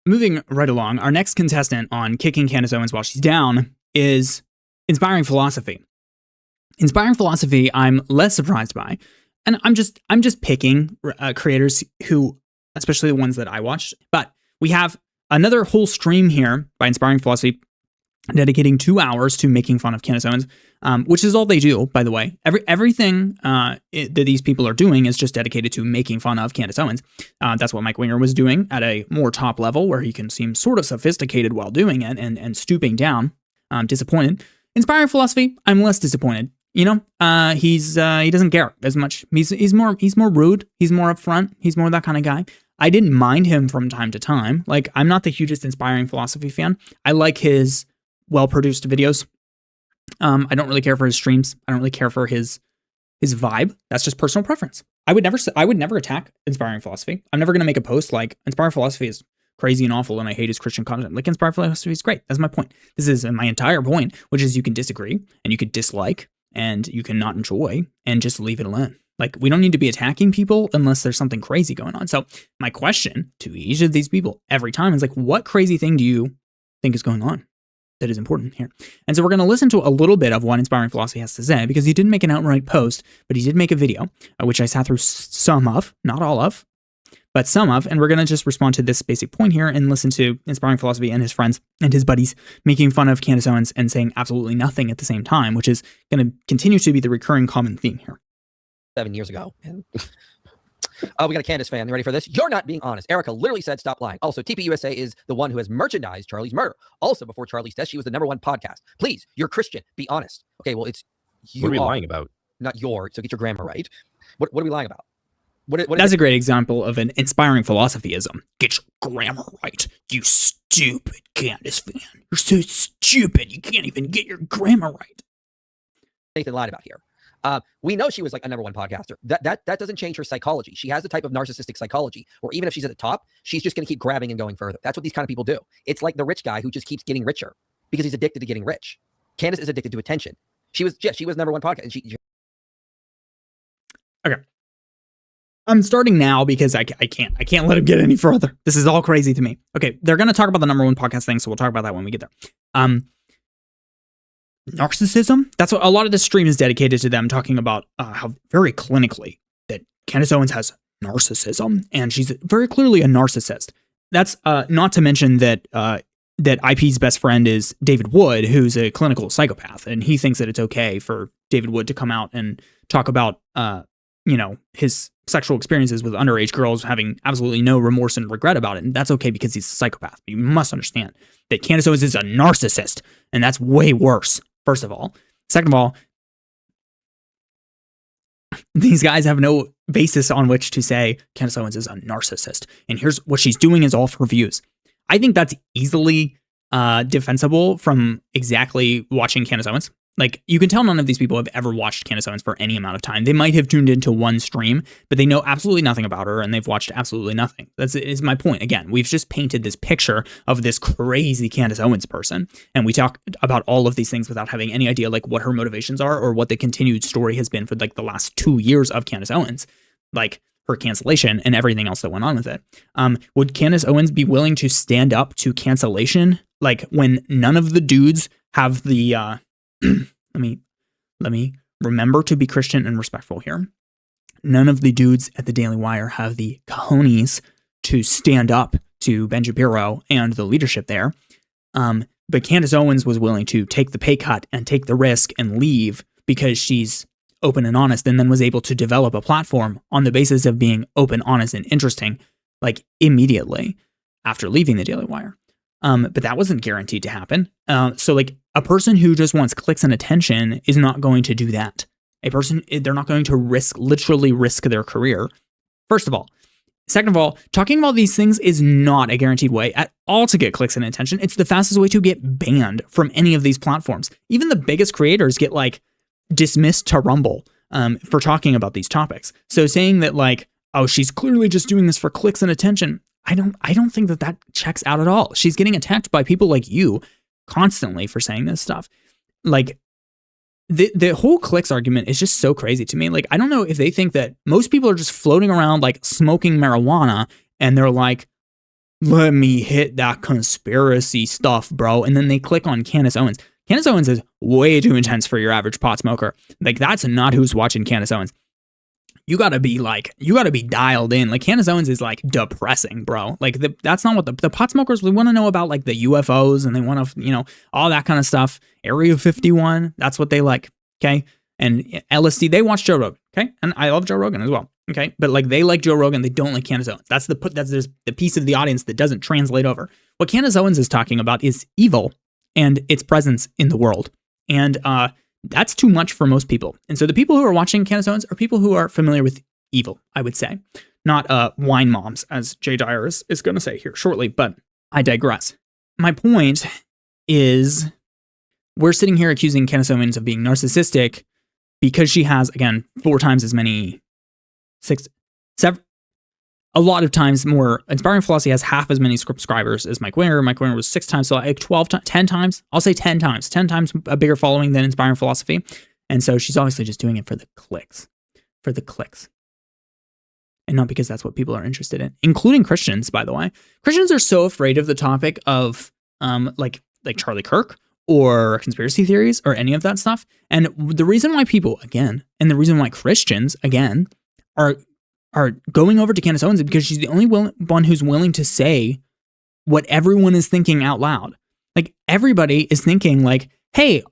moving right along, our next contestant on kicking Candace Owens while she's down is Inspiring Philosophy. Inspiring Philosophy, I'm less surprised by, and I'm just picking creators who, especially the ones that I watched. But we have another whole stream here by Inspiring Philosophy, dedicating 2 hours to making fun of Candace Owens, which is all they do, by the way. Everything that these people are doing is just dedicated to making fun of Candace Owens. That's what Mike Winger was doing at a more top level, where he can seem sort of sophisticated while doing it and stooping down. Disappointed. Inspiring Philosophy, I'm less disappointed. You know, he doesn't care as much. He's more rude. He's more upfront. He's more that kind of guy. I didn't mind him from time to time. Like, I'm not the hugest Inspiring Philosophy fan. I like his well-produced videos. I don't really care for his streams. I don't really care for his vibe. That's just personal preference. I would never attack Inspiring Philosophy. I'm never going to make a post like Inspiring Philosophy is crazy and awful and I hate his Christian content. Like, Inspiring Philosophy is great. That's my point. This is my entire point, which is you can disagree and you could dislike and you can not enjoy and just leave it alone. Like, we don't need to be attacking people unless there's something crazy going on. So my question to each of these people every time is like, what crazy thing do you think is going on that is important here? And so we're going to listen to a little bit of what Inspiring Philosophy has to say, because he didn't make an outright post, but he did make a video, which I sat through some of, not all of, but some of, and we're going to just respond to this basic point here and listen to Inspiring Philosophy and his friends and his buddies making fun of Candace Owens and saying absolutely nothing at the same time, which is going to continue to be the recurring common theme here. 7 years ago. And we got a Candace fan. You ready for this? You're not being honest. Erica literally said, stop lying. Also, TPusa is the one who has merchandised Charlie's murder. Also, before Charlie's death, she was the #1 podcast. Please, you're Christian. Be honest. Okay, well, it's you. What are we lying about? Not your. So get your grammar right. What are we lying about? What That's a great example of an Inspiring Philosophyism. Get your grammar right, you stupid Candace fan. You're so stupid, you can't even get your grammar right. Nathan lied about here. We know she was like a #1 podcaster. That doesn't change her psychology. She has the type of narcissistic psychology where even if she's at the top, she's just going to keep grabbing and going further. That's what these kind of people do. It's like the rich guy who just keeps getting richer because he's addicted to getting rich. Candace is addicted to attention. She was #1 podcast. And Okay. I'm starting now because I can't let him get any further. This is all crazy to me. Okay, they're going to talk about the #1 podcast thing, so we'll talk about that when we get there. Narcissism? That's what a lot of this stream is dedicated to, them talking about how very clinically that Candace Owens has narcissism, and she's very clearly a narcissist. That's not to mention that that IP's best friend is David Wood, who's a clinical psychopath, and he thinks that it's okay for David Wood to come out and talk about his sexual experiences with underage girls, having absolutely no remorse and regret about it, and that's okay because he's a psychopath. But you must understand that Candace Owens is a narcissist, and that's way worse. First of all. Second of all, these guys have no basis on which to say Candace Owens is a narcissist. And here's what she's doing is all for views. I think that's easily defensible from exactly watching Candace Owens. Like, you can tell none of these people have ever watched Candace Owens for any amount of time. They might have tuned into one stream, but they know absolutely nothing about her, and they've watched absolutely nothing. That is my point. Again, we've just painted this picture of this crazy Candace Owens person, and we talk about all of these things without having any idea like what her motivations are or what the continued story has been for like the last 2 years of Candace Owens, like her cancellation and everything else that went on with it. Would Candace Owens be willing to stand up to cancellation, like when none of the dudes have the let me remember to be Christian and respectful here. None of the dudes at the Daily Wire have the cojones to stand up to Ben Shapiro and the leadership there. But Candace Owens was willing to take the pay cut and take the risk and leave because she's open and honest, and then was able to develop a platform on the basis of being open, honest, and interesting, like immediately after leaving the Daily Wire. But that wasn't guaranteed to happen. So like a person who just wants clicks and attention is not going to do that. They're not going to literally risk their career. First of all. Second of all, talking about these things is not a guaranteed way at all to get clicks and attention. It's the fastest way to get banned from any of these platforms. Even the biggest creators get like dismissed to Rumble for talking about these topics. So saying that like, oh, she's clearly just doing this for clicks and attention, I don't think that checks out at all. She's getting attacked by people like you constantly for saying this stuff. Like the whole clicks argument is just so crazy to me. Like, I don't know if they think that most people are just floating around like smoking marijuana and they're like, let me hit that conspiracy stuff, bro. And then they click on Candace Owens. Candace Owens is way too intense for your average pot smoker. Like, that's not who's watching Candace Owens. You gotta be dialed in. Like, Candace Owens is like depressing, bro. Like, that's not what the pot smokers, we want to know about, like the UFOs, and they want to, all that kind of stuff. Area 51, that's what they like. Okay. And LSD, they watch Joe Rogan. Okay. And I love Joe Rogan as well. Okay. But like, they like Joe Rogan, they don't like Candace Owens. That's the piece of the audience that doesn't translate over. What Candace Owens is talking about is evil and its presence in the world. And that's too much for most people. And so the people who are watching Candace Owens are people who are familiar with evil, I would say. Not wine moms, as Jay Dyer is going to say here shortly, but I digress. My point is, we're sitting here accusing Candace Owens of being narcissistic because she has, again, 4 times as many, 6, 7, a lot of times more. Inspiring Philosophy has half as many subscribers as Mike Winger. Mike Winger was 6 times, so like 10 times. I'll say 10 times. 10 times a bigger following than Inspiring Philosophy. And so she's obviously just doing it for the clicks. For the clicks. And not because that's what people are interested in. Including Christians, by the way. Christians are so afraid of the topic of like Charlie Kirk or conspiracy theories or any of that stuff. And the reason why people, again, and the reason why Christians, again, are going over to Candace Owens is because she's the only one who's willing to say what everyone is thinking out loud. Like, everybody is thinking like, hey,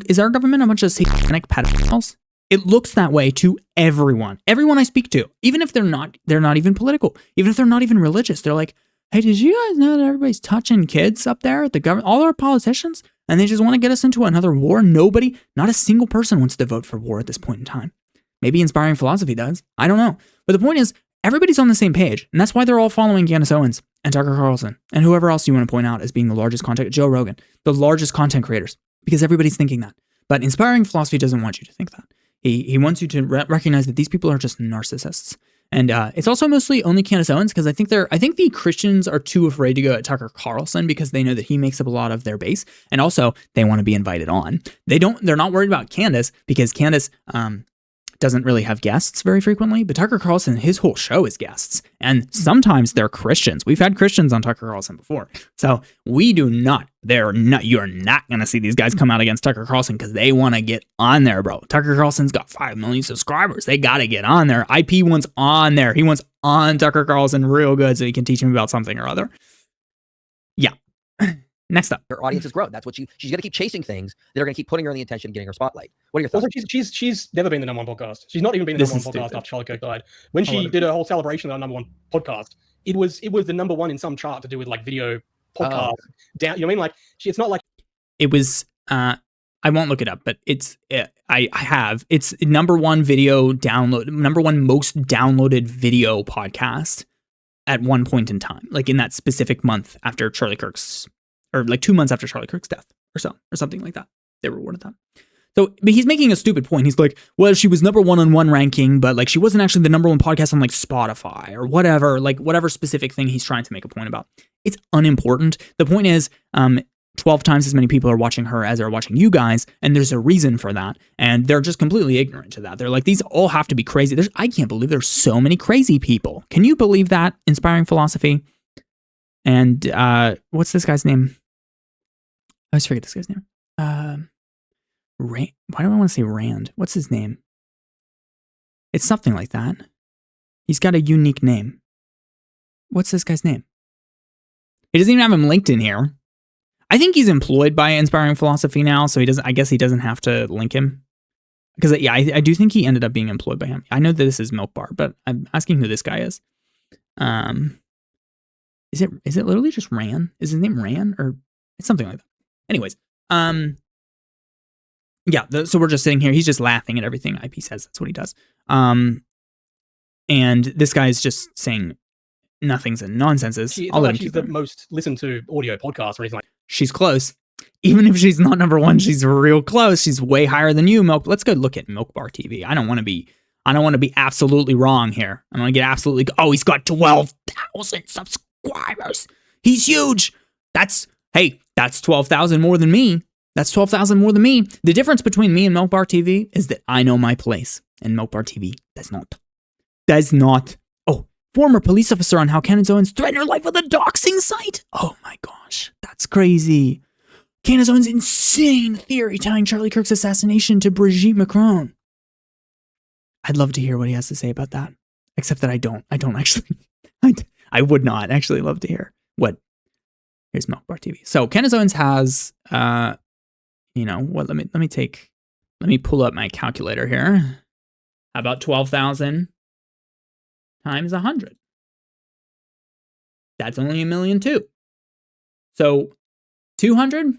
is our government a bunch of satanic pedophiles? It looks that way to everyone. Everyone I speak to, even if they're not even political, even if they're not even religious, they're like, hey, did you guys know that everybody's touching kids up there at the government, all our politicians, and they just want to get us into another war? Not a single person wants to vote for war at this point in time. Maybe Inspiring Philosophy does. I don't know. But the point is, everybody's on the same page. And that's why they're all following Candace Owens and Tucker Carlson and whoever else you want to point out as being the largest content, Joe Rogan, the largest content creators, because everybody's thinking that. But Inspiring Philosophy doesn't want you to think that. He wants you to recognize that these people are just narcissists. And it's also mostly only Candace Owens, because I think the Christians are too afraid to go at Tucker Carlson because they know that he makes up a lot of their base. And also, they want to be invited on. They're not worried about Candace because Candace doesn't really have guests very frequently, but Tucker Carlson, his whole show is guests. And sometimes they're Christians. We've had Christians on Tucker Carlson before. So you're not going to see these guys come out against Tucker Carlson because they want to get on there, bro. Tucker Carlson's got 5 million subscribers. They got to get on there. IP wants on there. He wants on Tucker Carlson real good so he can teach him about something or other. Yeah. Next up. Her audience has grown. That's what she's going to keep chasing things that are going to keep putting her in the attention and getting her spotlight. What are your thoughts? Also, she's never been the number 1 podcast. She's not even been the number 1 podcast after Charlie Kirk died. When she did her whole celebration of our number 1 podcast, it was the number 1 in some chart to do with like video podcast. Down, you know what I mean? Like, it's not like it was. I won't look it up, but it's number 1 video download, number 1 most downloaded video podcast at one point in time, like in that specific month after Charlie Kirk's. Or like 2 months after Charlie Kirk's death or something like that. They rewarded that. So, but he's making a stupid point. He's like, well, she was number 1 on one ranking, but like she wasn't actually the number 1 podcast on like Spotify or whatever, like whatever specific thing he's trying to make a point about. It's unimportant. The point is, 12 times as many people are watching her as are watching you guys, and there's a reason for that. And they're just completely ignorant to that. They're like, these all have to be crazy. I can't believe there's so many crazy people. Can you believe that? Inspiring Philosophy. And what's this guy's name? I always forget this guy's name. Why do I want to say Rand? What's his name? It's something like that. He's got a unique name. What's this guy's name? He doesn't even have him linked in here. I think he's employed by Inspiring Philosophy now, so I guess he doesn't have to link him. Because yeah, I do think he ended up being employed by him. I know that this is MilkBar, but I'm asking who this guy is. Is it literally just Ran? Is his name Ran? Or it's something like that. Anyways, yeah, so we're just sitting here. He's just laughing at everything IP says. That's what he does. And this guy is just saying nothings and nonsenses. She's the most listened to audio podcast or anything like that. She's close. Even if she's not number 1, she's real close. She's way higher than you, Milk. Let's go look at MilkBarTV. I don't want to be absolutely wrong here. I don't want to get absolutely. Oh, he's got 12,000 subscribers. He's huge. That's 12,000 more than me. That's 12,000 more than me. The difference between me and MilkBarTV is that I know my place, and MilkBarTV does not. Oh, former police officer on how Candace Owens threatened her life with a doxing site. Oh my gosh, that's crazy. Candace Owens' insane theory tying Charlie Kirk's assassination to Brigitte Macron. I'd love to hear what he has to say about that. Except that I don't actually. I would not actually love to hear what. Here's MilkBarTV. So Candace Owens has, let me pull up my calculator here. How about 12,000 times 100? That's only 1.2 million. So 200?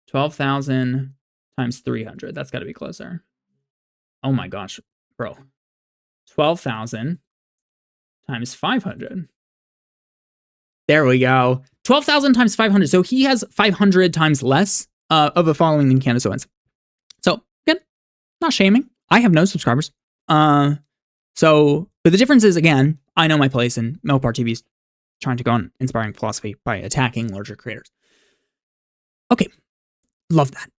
12,000 times 300. That's got to be closer. Oh my gosh, bro. 12,000 times 500. There we go. 12,000 times 500. So he has 500 times less of a following than Candace Owens. So, again, not shaming. I have no subscribers. But the difference is, again, I know my place, and MilkBarTV is trying to go on inspiring philosophy by attacking larger creators. Okay. Love that.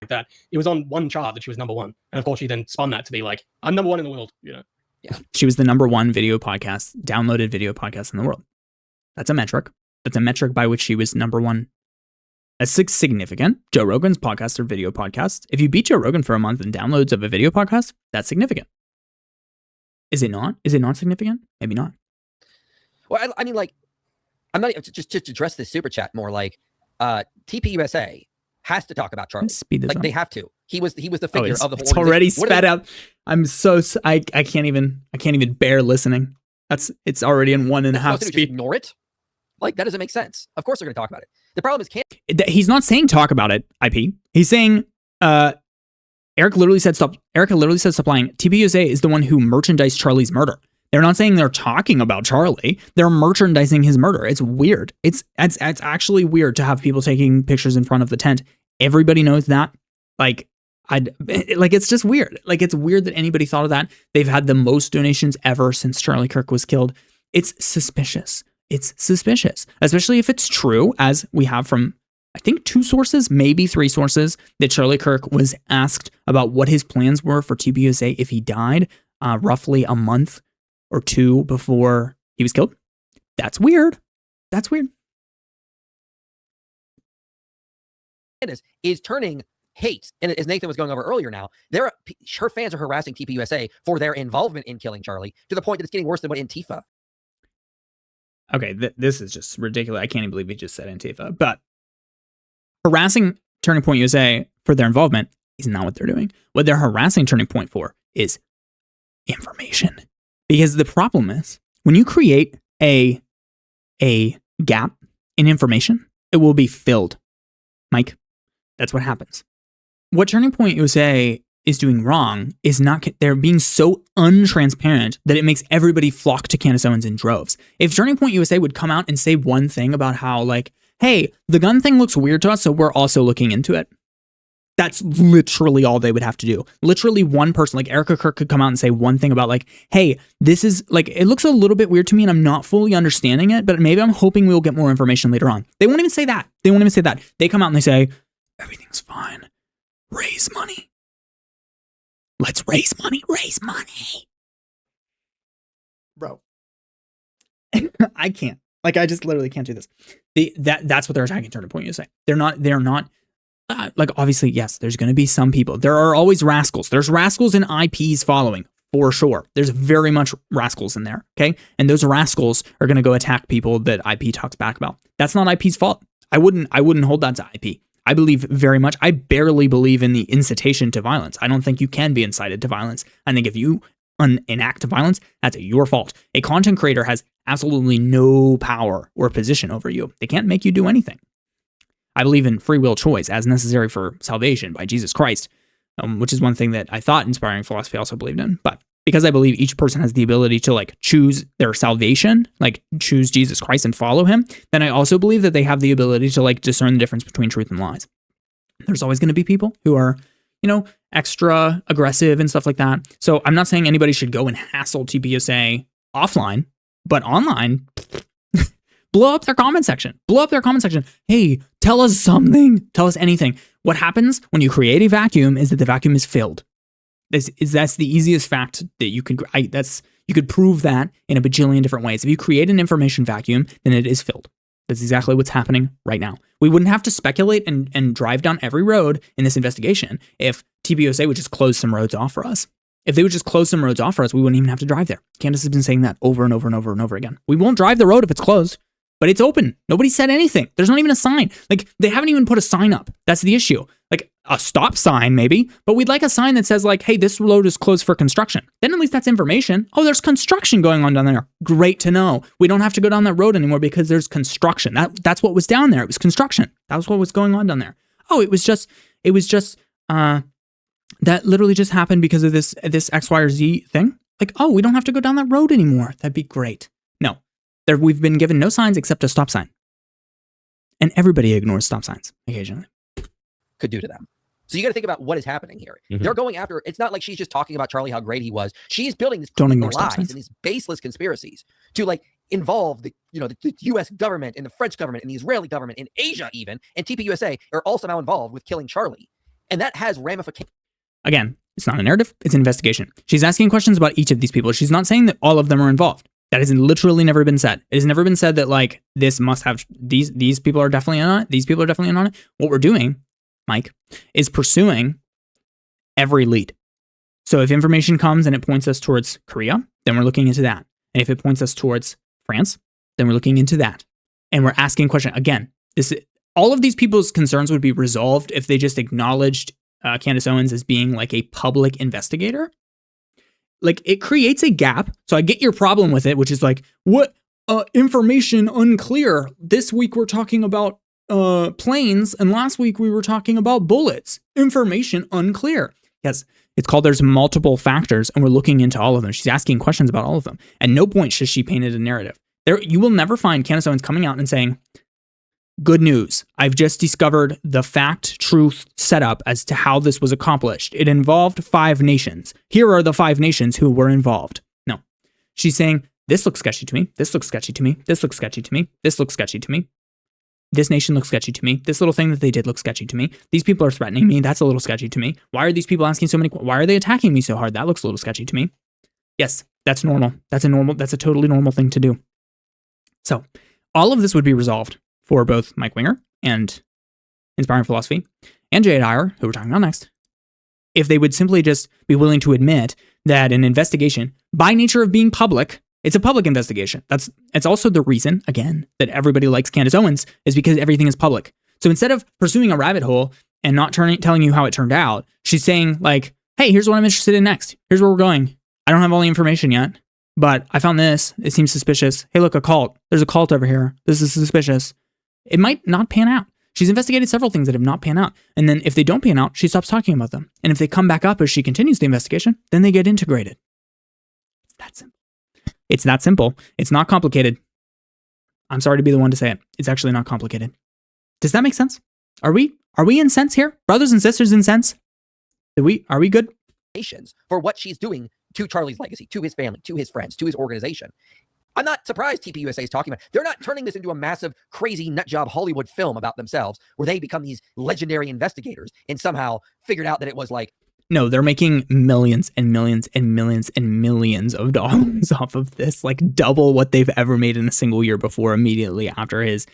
That it was on one chart that she was number one, and of course she then spun that to be like, I'm number one in the world, Yeah, she was the number one downloaded video podcast in the world. That's a metric. That's a metric by which she was number one. That's significant. Joe Rogan's podcast or video podcast. If you beat Joe Rogan for a month in downloads of a video podcast, that's significant. Is it not? Is it not significant? Maybe not. Well, I mean, like, I'm not just to address this super chat more. Like, TPusa has to talk about Charlie. Speed this like up. They have to. He was the figure of the whole. It's already sped up. I'm so I can't even bear listening. It's already in 1.5 speed. Just ignore it. Like, that doesn't make sense. Of course they're going to talk about it. The problem is he's not saying talk about it. IP. He's saying Erica literally said stop lying. TPusa is the one who merchandised Charlie's murder. They're not saying they're talking about Charlie. They're merchandising his murder. It's weird. It's actually weird to have people taking pictures in front of the tent. Everybody knows that. It's just weird. Like, it's weird that anybody thought of that. They've had the most donations ever since Charlie Kirk was killed. It's suspicious. It's suspicious, especially if it's true, as we have from, I think, 2 sources, maybe 3 sources, that Charlie Kirk was asked about what his plans were for TPusa if he died roughly a month or 2 before he was killed. That's weird. That's weird. Is turning hate, and as Nathan was going over earlier now, her fans are harassing TPusa for their involvement in killing Charlie to the point that it's getting worse than what Antifa. Okay, this is just ridiculous. I can't even believe he just said Antifa. But harassing Turning Point USA for their involvement is not what they're doing. What they're harassing Turning Point for is information. Because the problem is, when you create a gap in information, it will be filled. Mike, that's what happens. What Turning Point USA is doing wrong is they're being so untransparent that it makes everybody flock to Candace Owens in droves. If Turning Point USA would come out and say one thing about how, like, hey, the gun thing looks weird to us, so we're also looking into it. That's literally all they would have to do. Literally one person, like Erica Kirk, could come out and say one thing about, like, hey, this is, like, it looks a little bit weird to me and I'm not fully understanding it, but maybe I'm hoping we'll get more information later on. They won't even say that. They come out and they say, everything's fine. Raise money. Let's raise money. Bro. I can't. Like, I just literally can't do this. That's what they're attacking Turning Point USA. They're not, like, obviously, yes, there's going to be some people. There are always rascals. There's rascals in IP's following, for sure. There's very much rascals in there, okay? And those rascals are going to go attack people that IP talks back about. That's not IP's fault. I wouldn't hold that to IP. I believe very much, I barely believe in the incitation to violence. I don't think you can be incited to violence. I think if you enact violence, that's your fault. A content creator has absolutely no power or position over you. They can't make you do anything. I believe in free will choice as necessary for salvation by Jesus Christ, which is one thing that I thought inspiring philosophy also believed in. But because I believe each person has the ability to, like, choose their salvation, like choose Jesus Christ and follow him, then I also believe that they have the ability to, like, discern the difference between truth and lies. There's always going to be people who are, extra aggressive and stuff like that. So I'm not saying anybody should go and hassle TPusa offline, but online, blow up their comment section. Hey, tell us something. Tell us anything. What happens when you create a vacuum is that the vacuum is filled. That's the easiest fact that you can. You could prove that in a bajillion different ways. If you create an information vacuum, then it is filled. That's exactly what's happening right now. We wouldn't have to speculate and drive down every road in this investigation if TPusa would just close some roads off for us. If they would just close some roads off for us, we wouldn't even have to drive there. Candace has been saying that over and over and over and over again. We won't drive the road if it's closed, but it's open. Nobody said anything. There's not even a sign. Like, they haven't even put a sign up. That's the issue. Like, a stop sign maybe, but we'd like a sign that says like, hey, this road is closed for construction. Then at least that's information. Oh, there's construction going on down there. Great to know. We don't have to go down that road anymore because there's construction. That's what was down there. It was construction. That was what was going on down there. Oh, it was just that literally just happened because of this X, Y, or Z thing. Like, oh, we don't have to go down that road anymore. That'd be great. No, we've been given no signs except a stop sign. And everybody ignores stop signs occasionally. Could do to them. So you got to think about what is happening here. They're going after, it's not like she's just talking about Charlie, how great he was. She's building these lies and these baseless conspiracies to like involve the US government and the French government and the Israeli government and Asia even, and TPusa are all somehow involved with killing Charlie. And that has ramifications. Again, it's not a narrative, it's an investigation. She's asking questions about each of these people. She's not saying that all of them are involved. That has literally never been said. It has never been said that like this must have, these people are definitely in on it, these people are definitely in on it. What we're doing, Mike, is pursuing every lead. So if information comes and it points us towards Korea, then we're looking into that. And if it points us towards France, then we're looking into that. And we're asking questions. Again, all of these people's concerns would be resolved if they just acknowledged Candace Owens as being like a public investigator. Like, it creates a gap. So I get your problem with it, which is like, what information unclear. This week we're talking about planes, and last week we were talking about bullets. Information unclear. Yes, it's called there's multiple factors, and we're looking into all of them. She's asking questions about all of them. At no point has she painted a narrative. You will never find Candace Owens coming out and saying, good news, I've just discovered the fact, truth setup as to how this was accomplished. It involved 5 nations. Here are the 5 nations who were involved. No. She's saying, this looks sketchy to me. This looks sketchy to me. This looks sketchy to me. This looks sketchy to me. This nation looks sketchy to me. This little thing that they did looks sketchy to me. These people are threatening me. That's a little sketchy to me. Why are these people asking so many? Why are they attacking me so hard? That looks a little sketchy to me. Yes, that's normal. That's a totally normal thing to do. So all of this would be resolved for both Mike Winger and Inspiring Philosophy and Jay Dyer, who we're talking about next, if they would simply just be willing to admit that an investigation, by nature of being public, it's a public investigation. It's also the reason, again, that everybody likes Candace Owens, is because everything is public. So instead of pursuing a rabbit hole and not telling you how it turned out, she's saying like, hey, here's what I'm interested in next. Here's where we're going. I don't have all the information yet, but I found this. It seems suspicious. Hey, look, a cult. There's a cult over here. This is suspicious. It might not pan out. She's investigated several things that have not panned out. And then if they don't pan out, she stops talking about them. And if they come back up as she continues the investigation, then they get integrated. It's that simple. It's that simple. It's not complicated. I'm sorry to be the one to say it. It's actually not complicated. Does that make sense? Are we in sense here? Brothers and sisters in sense? Are we good? For what she's doing to Charlie's legacy, to his family, to his friends, to his organization. I'm not surprised TPusa is talking about it. They're not turning this into a massive, crazy nutjob Hollywood film about themselves where they become these legendary investigators and somehow figured out that it was like... No, they're making millions and millions and millions and millions of dollars off of this, like double what they've ever made in a single year before, immediately after his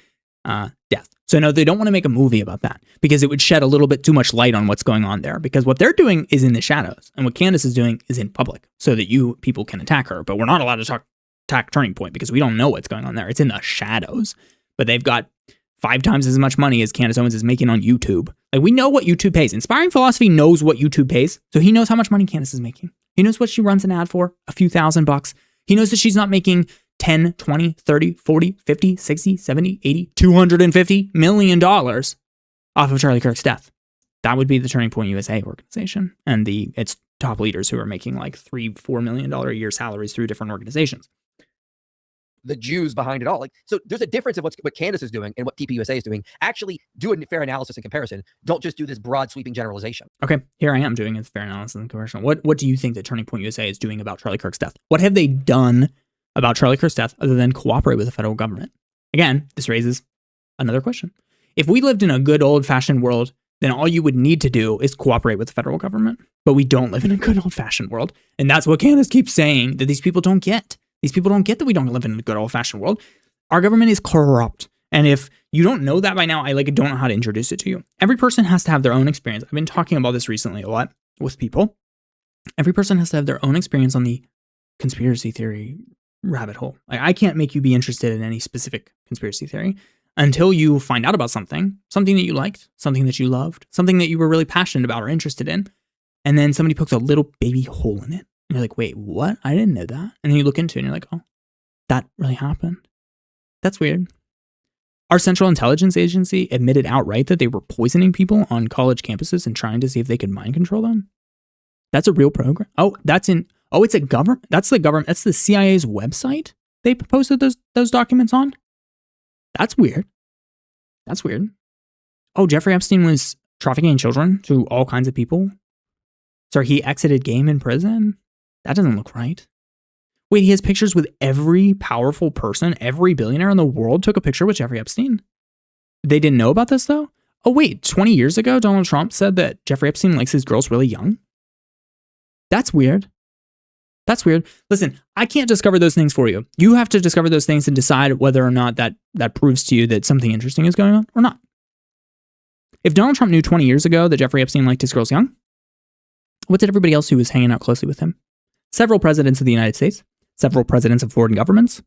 death. So no, they don't want to make a movie about that because it would shed a little bit too much light on what's going on there, because what they're doing is in the shadows and what Candace is doing is in public so that you people can attack her. But we're not allowed to attack Turning Point because we don't know what's going on there. It's in the shadows, but they've got 5 times as much money as Candace Owens is making on YouTube. Like, we know what YouTube pays. Inspiring Philosophy knows what YouTube pays. So he knows how much money Candace is making. He knows what she runs an ad for, a few $1,000. He knows that she's not making 10, 20, 30, 40, 50, 60, 70, 80, $250 million off of Charlie Kirk's death. That would be the Turning Point USA organization and its top leaders who are making like $3-4 million a year salaries through different organizations. The Jews behind it all. Like, so there's a difference of what Candace is doing and what TPusa is doing. Actually do a fair analysis and comparison. Don't just do this broad sweeping generalization. Okay, here I am doing a fair analysis and comparison. What do you think that Turning Point USA is doing about Charlie Kirk's death? What have they done about Charlie Kirk's death other than cooperate with the federal government? Again, this raises another question. If we lived in a good old-fashioned world then all you would need to do is cooperate with the federal government. But we don't live in a good old-fashioned world. And that's what Candace keeps saying, that these people don't get. These people don't get that we don't live in a good old-fashioned world. Our government is corrupt. And if you don't know that by now, I don't know how to introduce it to you. Every person has to have their own experience. I've been talking about this recently a lot with people. Every person has to have their own experience on the conspiracy theory rabbit hole. I can't make you be interested in any specific conspiracy theory until you find out about something that you liked, something that you loved, something that you were really passionate about or interested in, and then somebody pokes a little baby hole in it. And you're like, wait, what? I didn't know that. And then you look into it and you're like, oh, that really happened. That's weird. Our Central Intelligence Agency admitted outright that they were poisoning people on college campuses and trying to see if they could mind control them. That's a real program. It's a government. That's the government. That's the CIA's website they posted those documents on. That's weird. That's weird. Oh, Jeffrey Epstein was trafficking children to all kinds of people. So he exited game in prison? That doesn't look right. Wait, he has pictures with every powerful person, every billionaire in the world took a picture with Jeffrey Epstein. They didn't know about this though? Oh wait, 20 years ago, Donald Trump said that Jeffrey Epstein likes his girls really young? That's weird. That's weird. Listen, I can't discover those things for you. You have to discover those things and decide whether or not that proves to you that something interesting is going on or not. If Donald Trump knew 20 years ago that Jeffrey Epstein liked his girls young, what did everybody else who was hanging out closely with him? Several presidents of the United States, several presidents of foreign governments,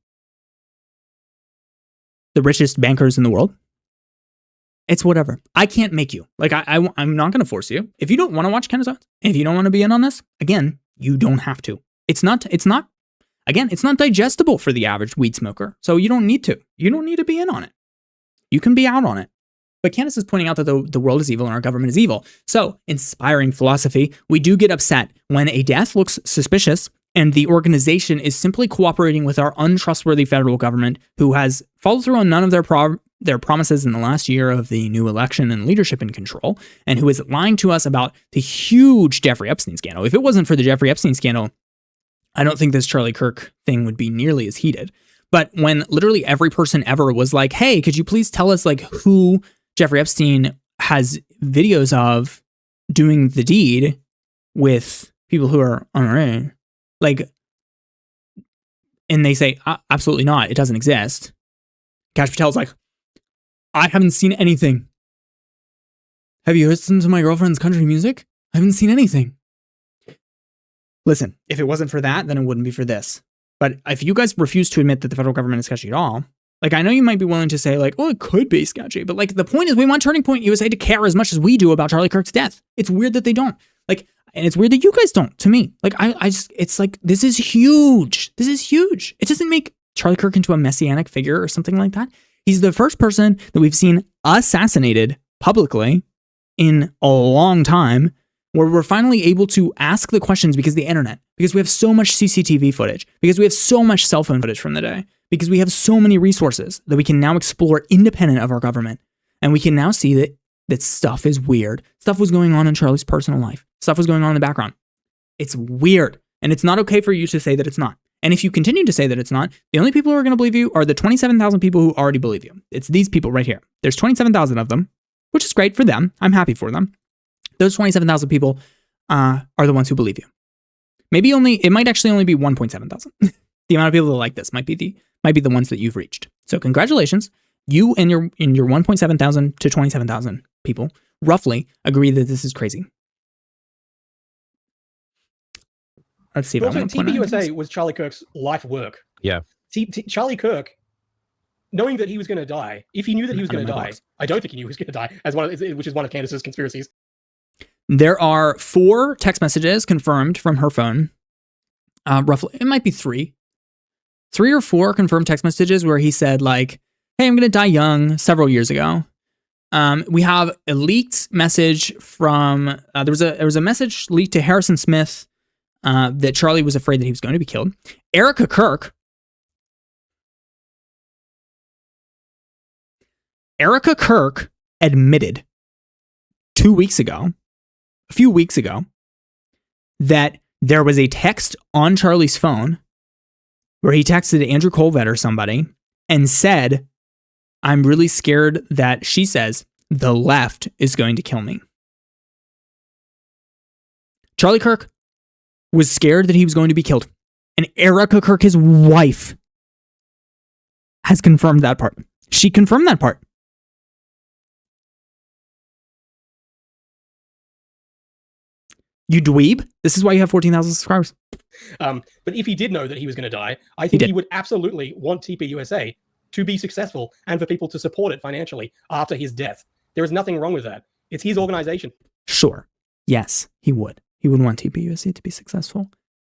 the richest bankers in the world. It's whatever. I can't make you. I'm not going to force you. If you don't want to watch Candace Owens, if you don't want to be in on this, again, you don't have to. It's not digestible for the average weed smoker. So you don't need to. You don't need to be in on it. You can be out on it. But Candace is pointing out that the world is evil and our government is evil. So, inspiring philosophy, we do get upset when a death looks suspicious and the organization is simply cooperating with our untrustworthy federal government who has followed through on none of their promises in the last year of the new election and leadership in control, and who is lying to us about the huge Jeffrey Epstein scandal. If it wasn't for the Jeffrey Epstein scandal, I don't think this Charlie Kirk thing would be nearly as heated. But when literally every person ever was like, hey, could you please tell us who Jeffrey Epstein has videos of doing the deed with people who are underage, and they say, absolutely not, it doesn't exist. Kash Patel's like, I haven't seen anything. Have you listened to my girlfriend's country music? I haven't seen anything. Listen, if it wasn't for that, then it wouldn't be for this. But if you guys refuse to admit that the federal government is sketchy at all, I know you might be willing to say it could be sketchy, but the point is we want Turning Point USA to care as much as we do about Charlie Kirk's death. It's weird that they don't. And it's weird that you guys don't, to me. This is huge. This is huge. It doesn't make Charlie Kirk into a messianic figure or something like that. He's the first person that we've seen assassinated publicly in a long time, where we're finally able to ask the questions because of the internet, because we have so much CCTV footage, because we have so much cell phone footage from the day, because we have so many resources that we can now explore independent of our government. And we can now see that stuff is weird. Stuff was going on in Charlie's personal life. Stuff was going on in the background. It's weird. And it's not okay for you to say that it's not. And if you continue to say that it's not, the only people who are going to believe you are the 27,000 people who already believe you. It's these people right here. There's 27,000 of them, which is great for them. I'm happy for them. Those 27,000 people are the ones who believe you. It might actually only be 1.7 thousand. The amount of people that like this might be the ones that you've reached. So congratulations. You and your 1.7 thousand to 27,000 people roughly agree that this is crazy. Let's see. Also, TPusa was Charlie Kirk's life work. Yeah. Charlie Kirk, knowing that he was going to die, if he knew that he was going to die, I don't think he knew he was going to die, which is one of Candace's conspiracies. There are 4 text messages confirmed from her phone. Roughly, it might be 3 or 4 confirmed text messages where he said hey, I'm going to die young several years ago. We have a leaked message from, there was a message leaked to Harrison Smith that Charlie was afraid that he was going to be killed. Erica Kirk admitted a few weeks ago, that there was a text on Charlie's phone where he texted Andrew Colvett or somebody and said, I'm really scared that, she says, the left is going to kill me. Charlie Kirk was scared that he was going to be killed. And Erica Kirk, his wife, has confirmed that part. She confirmed that part. You dweeb. This is why you have 14,000 subscribers. But if he did know that he was going to die, I think he would absolutely want TPusa to be successful and for people to support it financially after his death. There is nothing wrong with that. It's his organization. Sure. Yes, he would. He would want TPusa to be successful.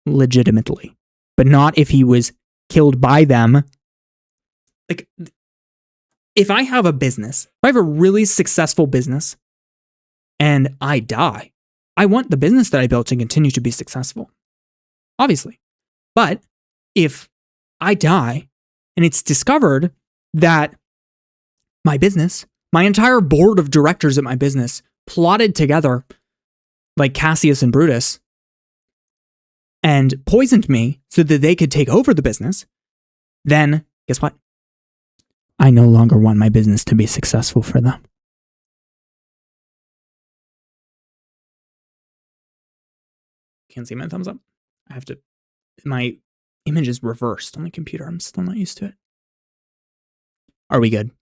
Legitimately. But not if he was killed by them. Like, if I have a business, if I have a really successful business and I die, I want the business that I built to continue to be successful. Obviously. But if I die and it's discovered that my business, my entire board of directors at my business plotted together like Cassius and Brutus and poisoned me so that they could take over the business, then guess what? I no longer want my business to be successful for them. Can't see my thumbs up. I have to, my image is reversed on the computer. I'm still not used to it. Are we good?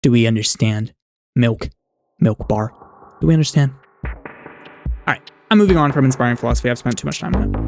Do we understand? Milk bar. Do we understand? All right. I'm moving on from inspiring philosophy. I've spent too much time on it.